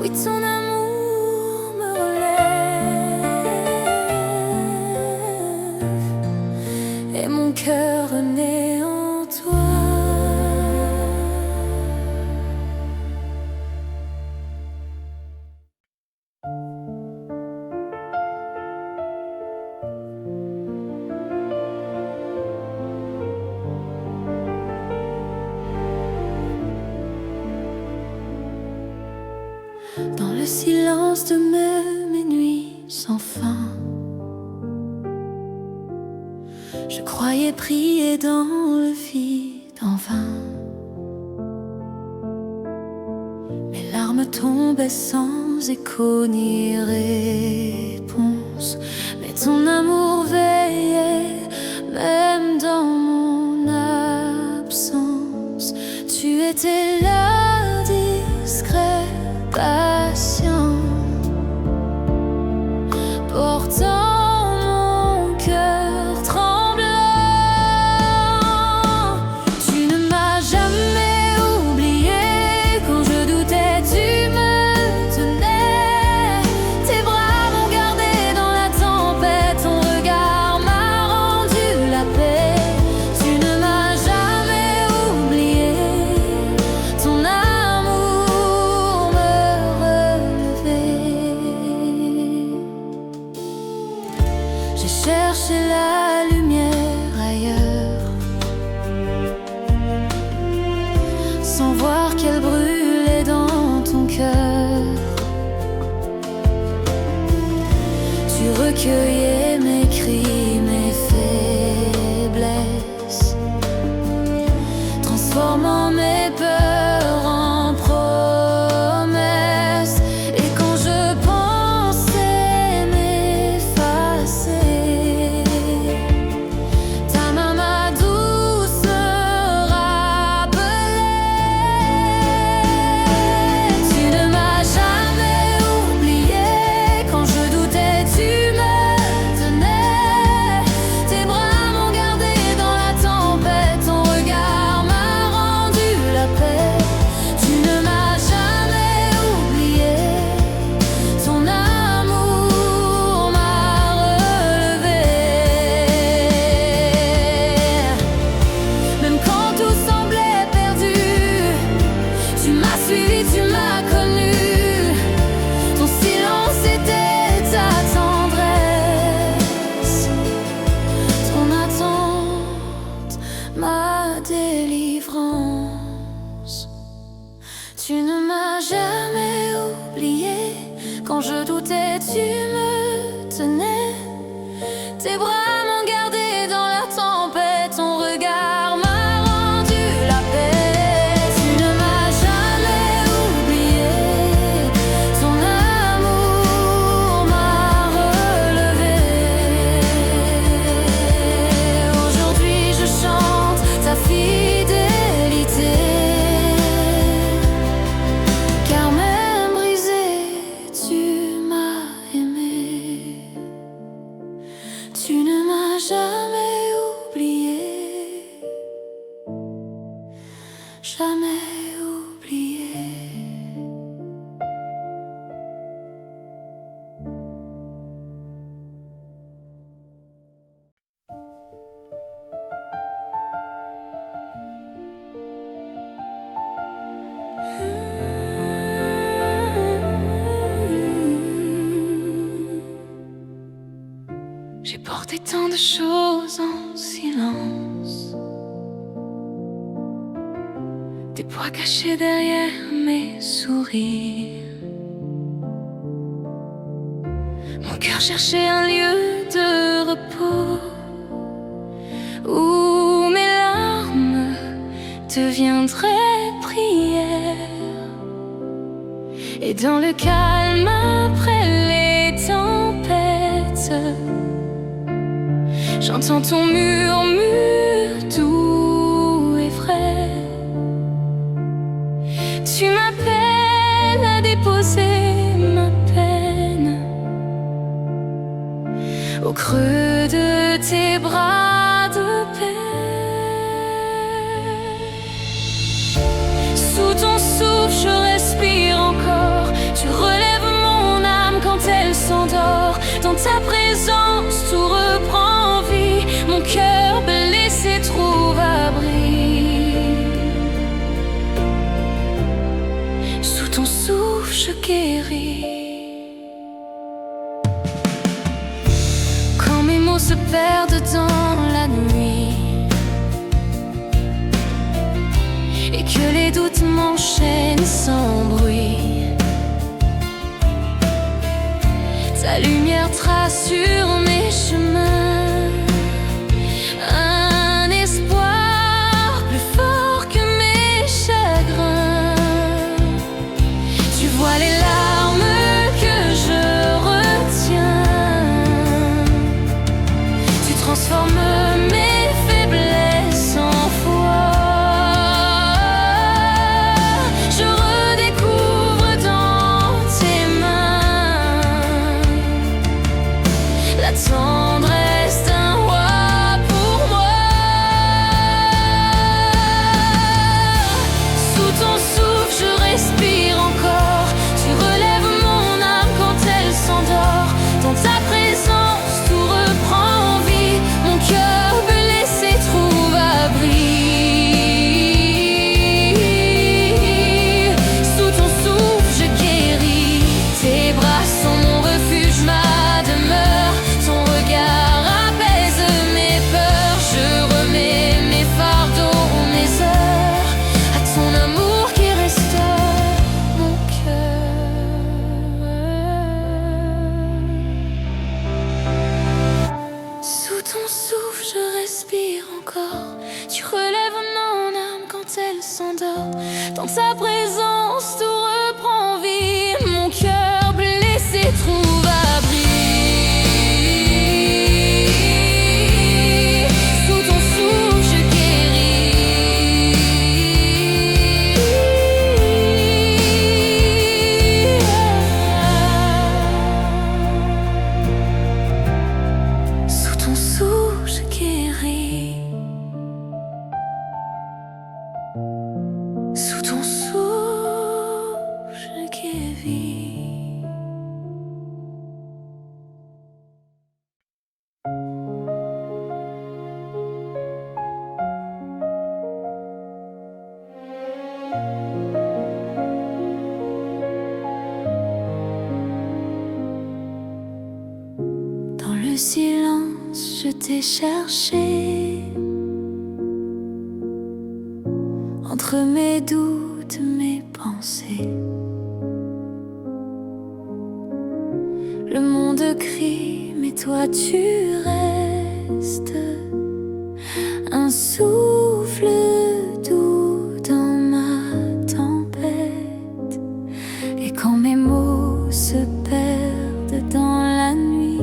Speaker 1: Oui, ton amour me relève et mon cœur naît en toi. Dans le silence de mes nuits sans fin, je croyais prier dans le vide en vain. Mes larmes tombaient sans écho ni réponse, mais ton amour veillait même dans mon absence. Tu étais là, discret, patient, portant mon cœur tremblant. Tu ne m'as jamais oublié. Quand je doutais, tu me tenais. Tes bras m'ont gardé dans la tempête. Ton regard m'a rendu la paix. Tu ne m'as jamais oublié. Ton amour me relevait. J'ai cherché la lumière ailleurs, sans voir qu'elle brûlait dans ton cœur. Tu recueillais mes cris, mes faiblesses, transformant mes peurs en promesses. Et quand je pensais m'effacer, ta main, ma douce, me rappelait. Tu ne m'as jamais oublié. Quand je doutais, tu me tenais. Tes bras m'ont gardé dans la tempête. Ton regard m'a rendu la paix. Tu ne m'as jamais oublié. Ton amour m'a relevé. Même quand tout semblait perdu, tu m'as suivi, tu m'as connu. Ton silence était ta tendresse. Ton attente, ma délivrance. Tu ne m'as jamais oublié. Quand je doutais, tu me tenais. Tes bras m'ont gardé dans la tempête. Ton regard m'a rendu la paix. Tu ne m'as jamais oublié. Ton amour m'a relevé. Aujourd'hui je chante ta fidélité, car même brisé, tu m'as aimé. Tu ne m'as jamais oublié. Jamais oublié. J'ai porté tant de choses en silence, des poids cachés derrière mes sourires. Mon cœur cherchait un lieu de repos où mes larmes deviendraient prières. Et dans le calme après les tempêtes, j'entends ton murmure doux et vrai. Tu m'appelles à déposer ma peine au creux de tes bras de paix. Sous ton souffle je respire encore. Tu ta présence, tout reprend vie. Mon cœur blessé trouve abri. Sous ton souffle, je guéris. Quand mes mots se perdent dans la nuit et que les doutes m'enchaînent sans bruit, ta lumière trace sur mes chemins un espoir plus fort que mes chagrins. Tu vois les larmes que je retiens, tu transformes mes faiblesses en foi. Je redécouvre dans tes mains la tendresse d'un roi pour moi. Sous ton souffle, je respire encore. Tu relèves mon âme quand elle s'endort. Dans ta présence, tout reprend vie. Mon cœur blessé trouve abri. Sous ton souffle, je guéris. Tes bras sont mon refuge, ma demeure. Ton regard apaise mes peurs. Je remets mes fardeaux, mes heures à ton amour qui restaure mon cœur. Sous ton souffle, je respire encore. Tu relèves mon âme quand elle s'endort. Dans ta présence, tout reprend vie. Mon cœur blessé trouve abri. Sous ton souffle, je guéris. Sous ton souffle, je guéris. Sous ton souffle, je guéris. Dans le silence, je t'ai cherché. Entre mes doutes, mes pensées, le monde crie, mais toi tu restes. Un souffle doux dans ma tempête. Et quand mes mots se perdent dans la nuit,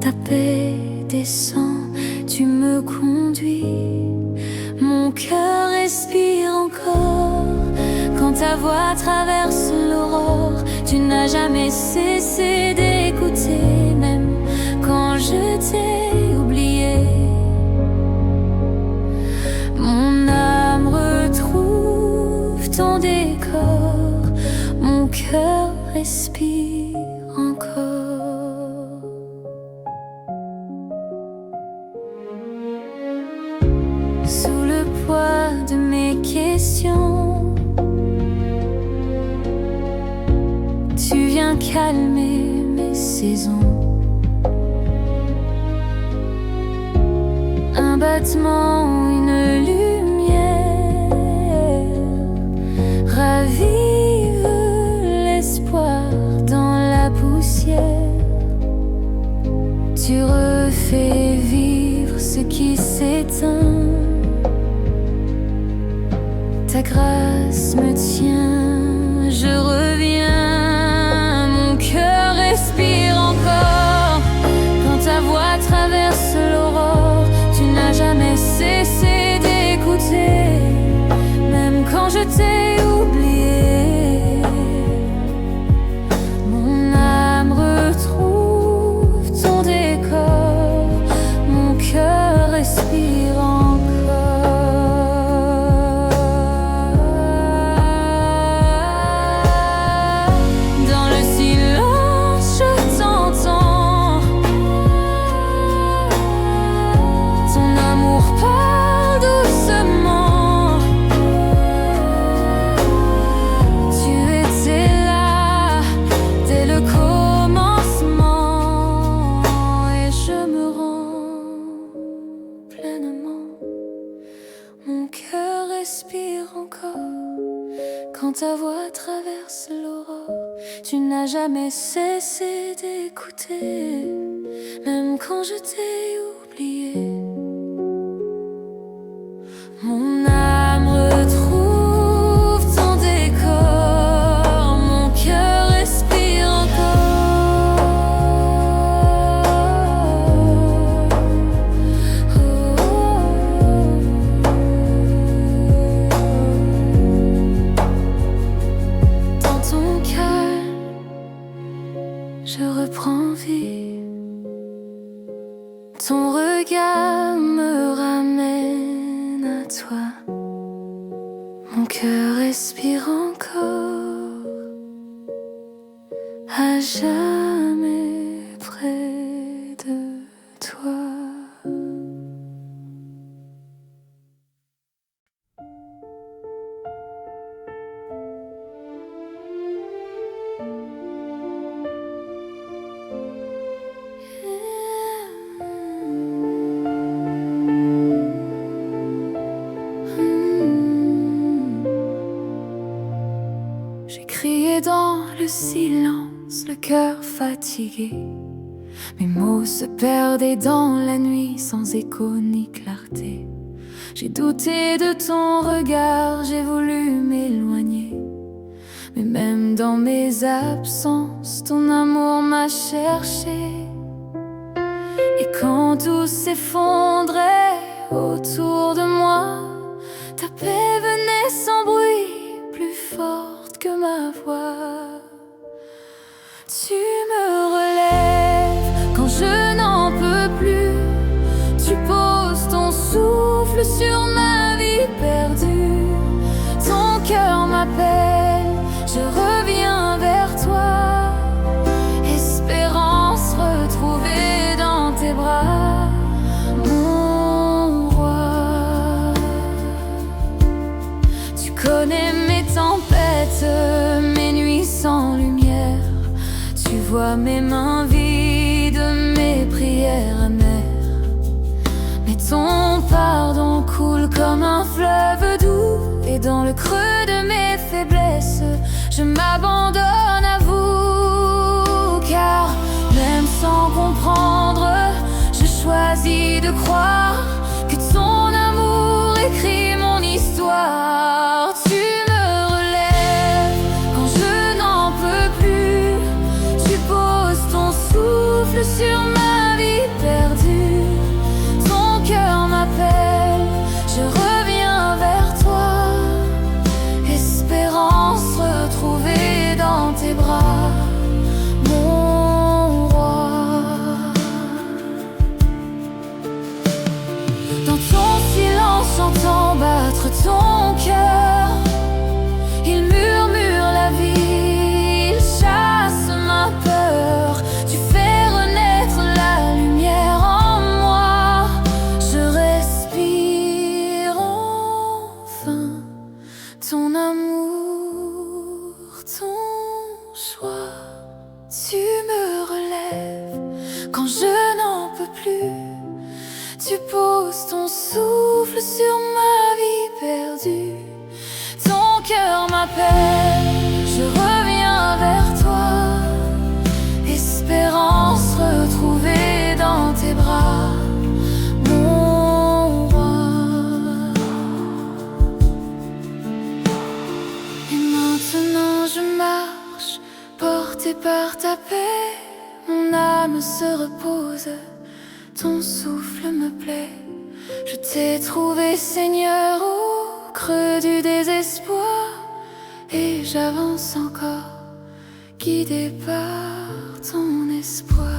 Speaker 1: ta paix descend, tu me conduis. Mon cœur respire encore. Quand ta voix traverse l'aurore, tu n'as jamais cessé d'écouter, même quand je t'ai oublié. Mon âme retrouve ton décor. Mon cœur respire encore. Sous le poids de mes questions, tu viens calmer mes saisons. Un battement, une lumière ravive l'espoir dans la poussière. Tu refais vivre ce qui s'éteint. Ta grâce me tient, je reviens. Mon cœur respire encore. Quand ta voix traverse l'aurore, tu n'as jamais cessé ta voix traverse l'aurore. Tu n'as jamais cessé d'écouter, même quand je t'ai oublié. Mon âme retrouve ton décor, mon cœur respire encore. Dans ton calme, je reprends vie. Ton regard me ramène à toi. Mon cœur respire encore, à jamais près de toi. J'ai crié dans le silence, le cœur fatigué. Mes mots se perdaient dans la nuit sans écho ni clarté. J'ai douté de ton regard, j'ai voulu m'éloigner. Mais même dans mes absences, ton amour m'a cherché. Et quand tout s'effondrait autour de moi, ta paix venait sans bruit, plus forte que ma voix. Tu me relèves quand je n'en peux plus. Tu poses ton souffle sur ma vie perdue. Ton cœur m'appelle, je reviens vers toi. Espérance retrouvée dans tes bras, mon roi. Tu connais mes tempêtes, mes nuits sans lumière. Tu vois mes mains vides, mes prières amères. Mais ton pardon coule comme un fleuve doux. Et dans le creux de mes faiblesses, je m'abandonne à vous. Car même sans comprendre, je choisis de croire que ton amour écrit mon histoire. Tu me relèves quand je n'en peux plus. Tu poses ton souffle sur ma vie perdue. Ton cœur m'appelle, je reviens vers toi. Espérance retrouvée dans tes bras, mon roi. Dans ton silence, j'entends battre ton cœur. Il murmure la vie, il chasse ma peur. Tu fais renaître la lumière en moi. Je respire enfin ton amour, ton choix. Tu me relèves quand je n'en peux plus. Tu poses ton souffle sur ma vie perdue. Ton cœur m'appelle, je reviens vers toi. Espérance retrouvée dans tes bras, mon roi. Et maintenant je marche, porté par ta paix. Mon âme se repose, ton souffle me plaît. Je t'ai trouvé, Seigneur, au creux du désespoir. Et j'avance encore, guidé par ton espoir.